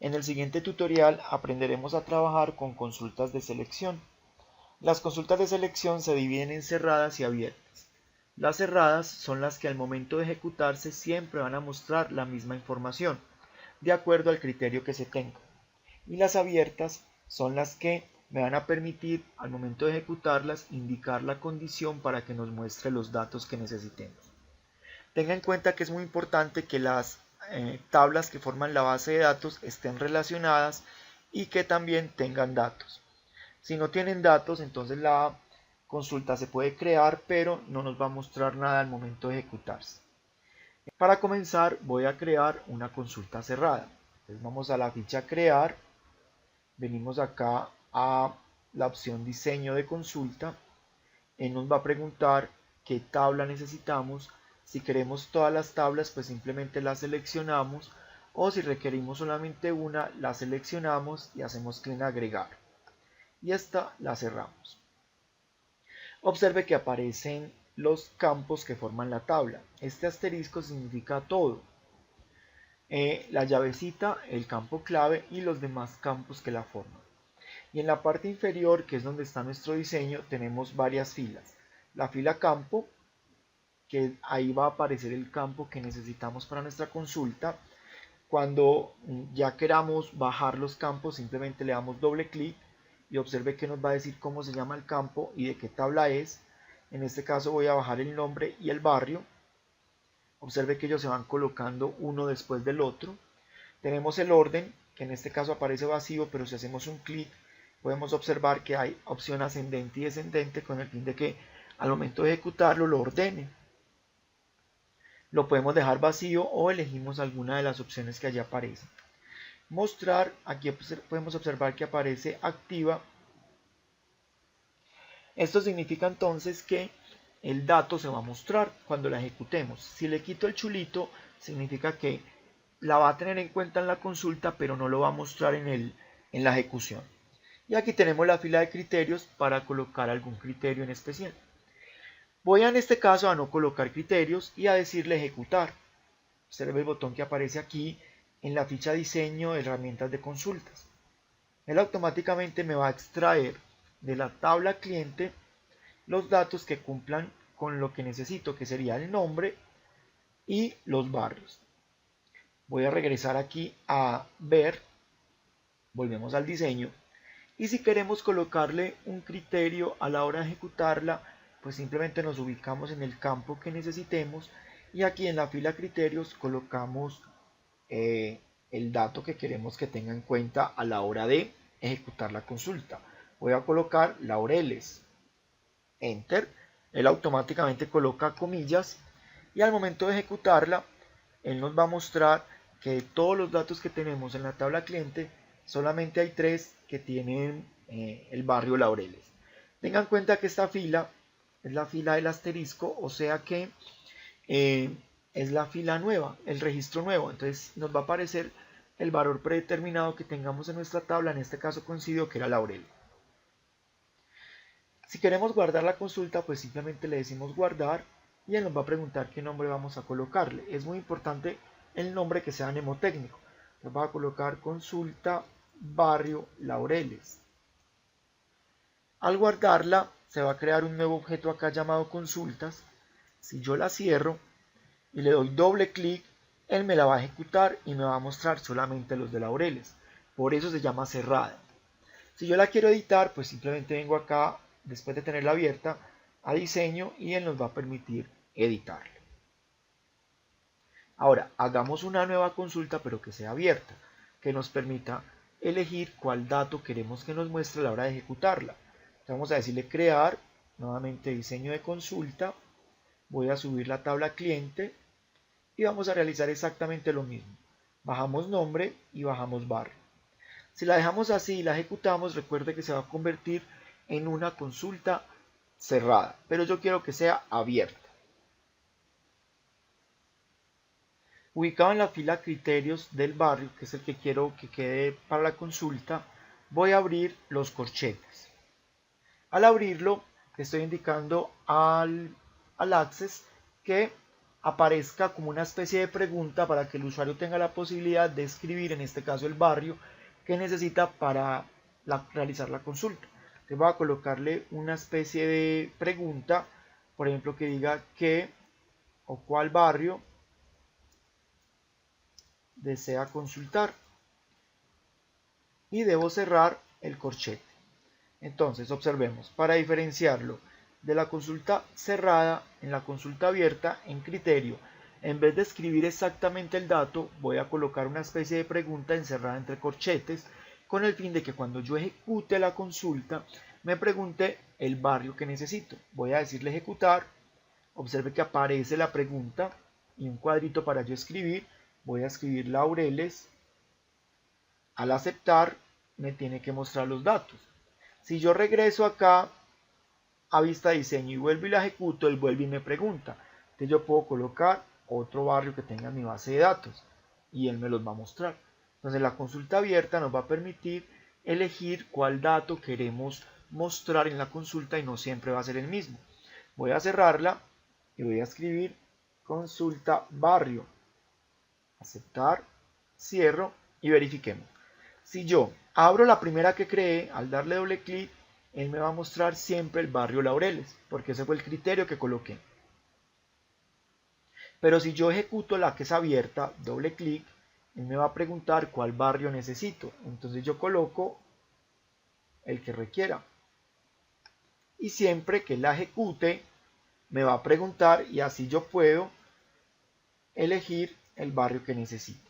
En el siguiente tutorial aprenderemos a trabajar con consultas de selección. Las consultas de selección se dividen en cerradas y abiertas. Las cerradas son las que al momento de ejecutarse siempre van a mostrar la misma información, de acuerdo al criterio que se tenga. Y las abiertas son las que me van a permitir al momento de ejecutarlas indicar la condición para que nos muestre los datos que necesitemos. Tenga en cuenta que es muy importante que las tablas que forman la base de datos estén relacionadas y que también tengan datos. Si no tienen datos, entonces la consulta se puede crear, pero no nos va a mostrar nada al momento de ejecutarse. Para comenzar, voy a crear una consulta cerrada. Entonces vamos a la ficha crear, venimos acá a la opción diseño de consulta. Él nos va a preguntar qué tabla necesitamos. Si queremos todas las tablas, pues simplemente las seleccionamos, o si requerimos solamente una, la seleccionamos y hacemos clic en agregar. Y esta la cerramos. Observe que aparecen los campos que forman la tabla. Este asterisco significa todo. La llavecita, el campo clave y los demás campos que la forman. Y en la parte inferior, que es donde está nuestro diseño, tenemos varias filas. La fila campo, que ahí va a aparecer el campo que necesitamos para nuestra consulta. Cuando ya queramos bajar los campos, simplemente le damos doble clic y observe que nos va a decir cómo se llama el campo y de qué tabla es. En este caso voy a bajar el nombre y el barrio. Observe que ellos se van colocando uno después del otro. Tenemos el orden, que en este caso aparece vacío, pero si hacemos un clic podemos observar que hay opción ascendente y descendente con el fin de que al momento de ejecutarlo lo ordene. Lo podemos dejar vacío o elegimos alguna de las opciones que allí aparecen. Mostrar, aquí podemos observar que aparece activa. Esto significa entonces que el dato se va a mostrar cuando la ejecutemos. Si le quito el chulito, significa que la va a tener en cuenta en la consulta, pero no lo va a mostrar en la ejecución. Y aquí tenemos la fila de criterios para colocar algún criterio en especial. Voy en este caso a no colocar criterios y a decirle ejecutar. Observe el botón que aparece aquí en la ficha diseño de herramientas de consultas. Él automáticamente me va a extraer de la tabla cliente los datos que cumplan con lo que necesito, que sería el nombre y los barrios. Voy a regresar aquí a ver, volvemos al diseño, y si queremos colocarle un criterio a la hora de ejecutarla, pues simplemente nos ubicamos en el campo que necesitemos y aquí en la fila criterios colocamos el dato que queremos que tenga en cuenta a la hora de ejecutar la consulta. Voy a colocar Laureles, Enter, él automáticamente coloca comillas y al momento de ejecutarla, él nos va a mostrar que de todos los datos que tenemos en la tabla cliente, solamente hay 3 que tienen el barrio Laureles. Tengan en cuenta que esta fila es la fila del asterisco, o sea que es la fila nueva, el registro nuevo. Entonces nos va a aparecer el valor predeterminado que tengamos en nuestra tabla, en este caso coincidió que era Laurel. Si queremos guardar la consulta, pues simplemente le decimos guardar y él nos va a preguntar qué nombre vamos a colocarle. Es muy importante el nombre que sea mnemotécnico. Nos va a colocar consulta barrio Laureles. Al guardarla, se va a crear un nuevo objeto acá llamado consultas. Si yo la cierro y le doy doble clic, él me la va a ejecutar y me va a mostrar solamente los de Laureles. Por eso se llama cerrada. Si yo la quiero editar, pues simplemente vengo acá, después de tenerla abierta, a diseño y él nos va a permitir editarla. Ahora, hagamos una nueva consulta, pero que sea abierta, que nos permita elegir cuál dato queremos que nos muestre a la hora de ejecutarla. Entonces vamos a decirle crear, nuevamente diseño de consulta, voy a subir la tabla cliente y vamos a realizar exactamente lo mismo. Bajamos nombre y bajamos barrio. Si la dejamos así y la ejecutamos, recuerde que se va a convertir en una consulta cerrada, pero yo quiero que sea abierta. Ubicado en la fila criterios del barrio, que es el que quiero que quede para la consulta, voy a abrir los corchetes. Al abrirlo, estoy indicando al Access que aparezca como una especie de pregunta para que el usuario tenga la posibilidad de escribir, en este caso el barrio, que necesita para realizar la consulta. Entonces voy a colocarle una especie de pregunta, por ejemplo, que diga qué o cuál barrio desea consultar. Y debo cerrar el corchete. Entonces, observemos, para diferenciarlo de la consulta cerrada, en la consulta abierta, en criterio, en vez de escribir exactamente el dato, voy a colocar una especie de pregunta encerrada entre corchetes, con el fin de que cuando yo ejecute la consulta, me pregunte el barrio que necesito. Voy a decirle ejecutar, observe que aparece la pregunta y un cuadrito para yo escribir. Voy a escribir Laureles. Al aceptar, me tiene que mostrar los datos. Si yo regreso acá a vista de diseño y vuelvo y la ejecuto, él vuelve y me pregunta. Entonces yo puedo colocar otro barrio que tenga en mi base de datos y él me los va a mostrar. Entonces la consulta abierta nos va a permitir elegir cuál dato queremos mostrar en la consulta y no siempre va a ser el mismo. Voy a cerrarla y voy a escribir consulta barrio. Aceptar, cierro y verifiquemos. Si yo abro la primera que creé, al darle doble clic, él me va a mostrar siempre el barrio Laureles, porque ese fue el criterio que coloqué. Pero si yo ejecuto la que es abierta, doble clic, él me va a preguntar cuál barrio necesito. Entonces yo coloco el que requiera. Y siempre que la ejecute, me va a preguntar y así yo puedo elegir el barrio que necesito.